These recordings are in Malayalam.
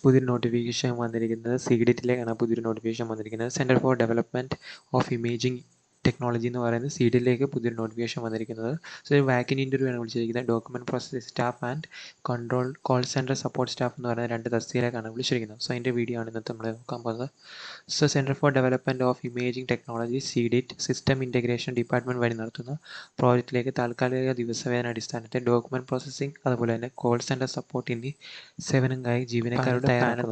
പുതിയൊരു നോട്ടിഫിക്കേഷൻ വന്നിരിക്കുന്നത് സീഡിറ്റിലേക്കാണ്. പുതിയൊരു നോട്ടിഫിക്കേഷൻ വന്നിരിക്കുന്നത്. Centre for development of imaging technology എന്ന് പറയുന്നത് സീഡിലേക്ക് പുതിയൊരു നോട്ടിഫിക്കേഷൻ വന്നിരിക്കുന്നത്. സോ ഒരു വാക്കിൻ ഇൻ്റർവ്യൂ ആണ് വിളിച്ചിരിക്കുന്നത്. Document processing staff and control call centre support staff എന്ന് പറയുന്ന 2 തസ്തികയിലേക്കാണ് വിളിച്ചിരിക്കുന്നത്. സോ അതിൻ്റെ വീഡിയോ ആണ് ഇന്നത്തെ നമ്മൾ നോക്കാൻ പോകുന്നത്. So centre for development of imaging technology C-DIT system integration department വഴി നടത്തുന്ന പ്രോജക്റ്റിലേക്ക് താൽക്കാലിക ദിവസവേതന അടിസ്ഥാനത്തിൽ ഡോക്യുമെൻറ്റ് പ്രോസസ്സിംഗ് അതുപോലെ തന്നെ കോൾ സെൻറ്റർ സപ്പോർട്ട് എന്നീ സേവനങ്ങൾക്കായി ജീവനക്കാരുടെ പാനൽ.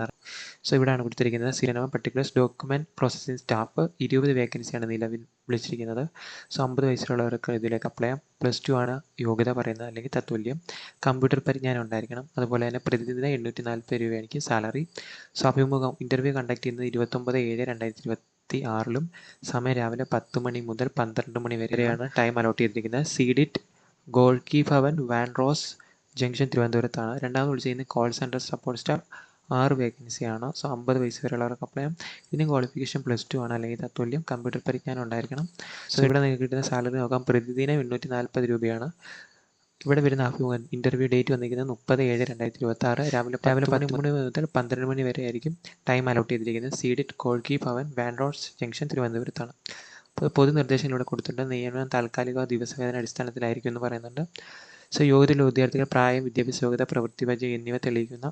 സോ ഇവിടെയാണ് കൊടുത്തിരിക്കുന്നത് സിനിമ പർട്ടിക്കുലർസ് ഡോക്യുമെൻറ്റ് പ്രോസസ്സിംഗ് സ്റ്റാഫ് 20 വേക്കൻസിയാണ് നിലവിൽ വിളിച്ചിരിക്കുന്നത്. സോ 50 വയസ്സുള്ളവർക്ക് ഇതിലേക്ക് അപ്ലൈ ചെയ്യാം. +2 ആണ് യോഗ്യത പറയുന്നത്, അല്ലെങ്കിൽ തത്തുല്യം. കമ്പ്യൂട്ടർ പരിജ്ഞാനം ഉണ്ടായിരിക്കണം. അതുപോലെ തന്നെ പ്രതിദിന 840 രൂപയായിരിക്കും സാലറി. സോ അഭിമുഖം ഇൻ്റർവ്യൂ കണ്ടക്ട് ചെയ്യുന്നത് 29/7/2026 സമയം രാവിലെ 10 മണി മുതൽ 12 മണി വരെയാണ് ടൈം അലോട്ട് ചെയ്തിരിക്കുന്നത്. സീഡിറ്റ് ഗോൾക്കി ഭവൻ വാൻറോസ് ജംഗ്ഷൻ തിരുവനന്തപുരത്താണ്. രണ്ടാമത് വിളിച്ചിരിക്കുന്നത് കോൾ സെൻറ്റർ സപ്പോർട്ട് സ്റ്റാഫ് 6 വേക്കൻസിയാണ്. സോ 50 വയസ്സ് വരെയുള്ളവർക്ക് അപ്ലൈ ചെയ്യാം. ഇതിന് ക്വാളിഫിക്കേഷൻ +2 ആണ്, അല്ലെങ്കിൽ തത്തുല്യം. കമ്പ്യൂട്ടർ പരിജ്ഞാനം ഉണ്ടായിരിക്കണം. സോ ഇവിടെ നിങ്ങൾക്ക് കിട്ടുന്ന സാലറി നോക്കാം. പ്രതിദിനം 840 രൂപയാണ്. ഇവിടെ വരുന്ന അഭിമുഖം ഇൻ്റർവ്യൂ ഡേറ്റ് വന്നിരിക്കുന്നത് 30/7/2026 രാവിലെ 10 മണി മുതൽ 12 മണി വരെ ആയിരിക്കും ടൈം അലോട്ട് ചെയ്തിരിക്കുന്നത്. സീഡിറ്റ് ഗോൾക്കി ഭവൻ വാൻറോസ് ജംഗ്ഷൻ തിരുവനന്തപുരത്താണ്. അപ്പോൾ പൊതുനിർദ്ദേശങ്ങൾ ഇവിടെ കൊടുത്തിട്ടുണ്ട്. നിയമനം താൽക്കാലിക ദിവസവേതന അടിസ്ഥാനത്തിലായിരിക്കും എന്ന് പറയുന്നുണ്ട്. സോ യോഗ്യതയുള്ള വിദ്യാർത്ഥികൾ പ്രായം, വിദ്യാഭ്യാസ യോഗ്യത, പ്രവൃത്തി പരിചയം എന്നിവ തെളിയിക്കുന്ന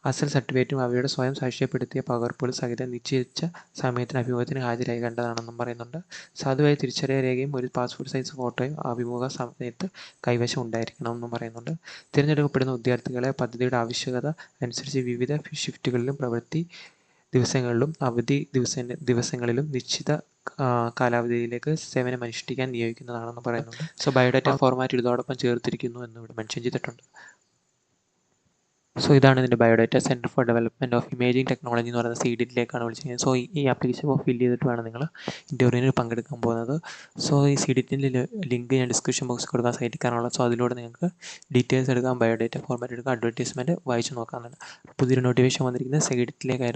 അസൽ സർട്ടിഫിക്കറ്റും അവയുടെ സ്വയം സാക്ഷ്യപ്പെടുത്തിയ പകർപ്പുകൾ സഹിതം നിശ്ചയിച്ച സമയത്തിന് അഭിമുഖത്തിന് ഹാജരാകേണ്ടതാണെന്നും പറയുന്നുണ്ട്. സാധുവായ തിരിച്ചറിയൽ രേഖയും ഒരു പാസ്പോർട്ട് സൈസ് ഫോട്ടോയും അഭിമുഖ സമയത്ത് കൈവശം ഉണ്ടായിരിക്കണമെന്നും പറയുന്നുണ്ട്. തിരഞ്ഞെടുക്കപ്പെടുന്ന വിദ്യാർത്ഥികളെ പദ്ധതിയുടെ ആവശ്യകത അനുസരിച്ച് വിവിധ ഷിഫ്റ്റുകളിലും പ്രവൃത്തി ദിവസങ്ങളിലും അവധി ദിവസങ്ങളിലും നിശ്ചിത കാലാവധിയിലേക്ക് സേവനമനുഷ്ഠിക്കാൻ നിയോഗിക്കുന്നതാണെന്ന് പറയുന്നുണ്ട്. സോ ബയോഡാറ്റ ഫോർമാറ്റ് ഇതോടൊപ്പം ചേർത്തിരിക്കുന്നു എന്ന് ഇവിടെ മെൻഷൻ ചെയ്തിട്ടുണ്ട്. സോ ഇതാണ് ഇതിൻ്റെ biodata. Centre for development of imaging technology എന്ന് പറയുന്ന സീഡിറ്റിലേക്കാണ് വിളിച്ചിരിക്കുന്നത്. സോ ഈ ആപ്ലിക്കേഷൻ ഫില്ല് ചെയ്തിട്ട് വേണം നിങ്ങൾ ഇൻ്റർവ്യൂവിന് പങ്കെടുക്കാൻ പോകുന്നത്. സോ ഈ സീഡിറ്റിൻ്റെ ലിങ്ക് ഞാൻ ഡിസ്ക്രിപ്ഷൻ ബോക്സിൽ കൊടുക്കാൻ സൈറ്റിൽ കാണാനുള്ള. സോ അതിലൂടെ നിങ്ങൾക്ക് ഡീറ്റെയിൽസ് എടുക്കാം, ബയോഡാറ്റ ഫോർമാറ്റ് എടുക്കാം, അഡ്വർടൈസ്മെൻറ്റ് വായിച്ച് നോക്കാവുന്നതാണ്. പുതിയൊരു നോട്ടിഫിക്കേഷൻ വന്നിരിക്കുന്നത് സീഡിറ്റിലേക്കായിരുന്നു.